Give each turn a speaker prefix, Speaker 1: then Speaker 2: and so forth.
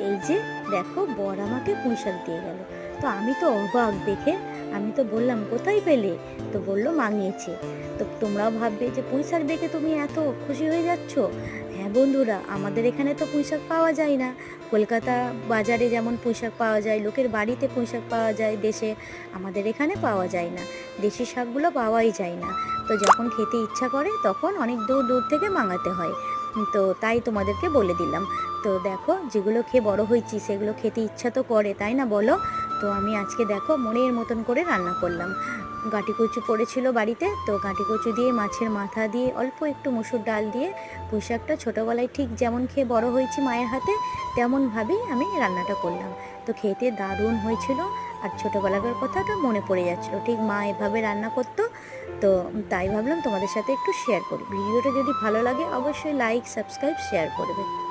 Speaker 1: এই যে দেখো বর আমাকে পুঁইশাক দিয়ে গেল। তো আমি তো অবাক দেখে, আমি তো বললাম কোথায় পেলে? তো বললো মাঙিয়েছে। তো তোমরাও ভাববে যে পুঁইশাক দেখে তুমি এত খুশি হয়ে যাচ্ছ। হ্যাঁ বন্ধুরা, আমাদের এখানে তো পুঁইশাক পাওয়া যায় না। কলকাতা বাজারে যেমন পুঁইশাক পাওয়া যায়, লোকের বাড়িতে পুঁইশাক পাওয়া যায় দেশে, আমাদের এখানে পাওয়া যায় না। দেশি শাকগুলো পাওয়াই যায় না। তো যখন খেতে ইচ্ছা করে তখন অনেক দূর দূর থেকে মাঙাতে হয়। তো তাই তোমাদেরকে বলে দিলাম। তো দেখো, যেগুলো খেয়ে বড় হয়েছি সেগুলো খেতে ইচ্ছা তো করে, তাই না বলো? তো আমি আজকে দেখো মনের মতন করে রান্না করলাম। গাঁটি কচু পড়েছিল বাড়িতে, তো গাঁটি কচু দিয়ে, মাছের মাথা দিয়ে, অল্প একটু মসুর ডাল দিয়ে পুঁইশাকটা ছোটোবেলায় ঠিক যেমন খেয়ে বড় হয়েছি মায়ের হাতে, তেমনভাবেই আমি রান্নাটা করলাম। তো খেতে দারুণ হয়েছিল। আর ছোটোবেলাকার কথাটা মনে পড়ে যাচ্ছিলো, ঠিক মা এভাবে রান্না করতো। তো তাই ভাবলাম তোমাদের সাথে একটু শেয়ার করি। ভিডিওটা যদি ভালো লাগে অবশ্যই লাইক, সাবস্ক্রাইব, শেয়ার করবে।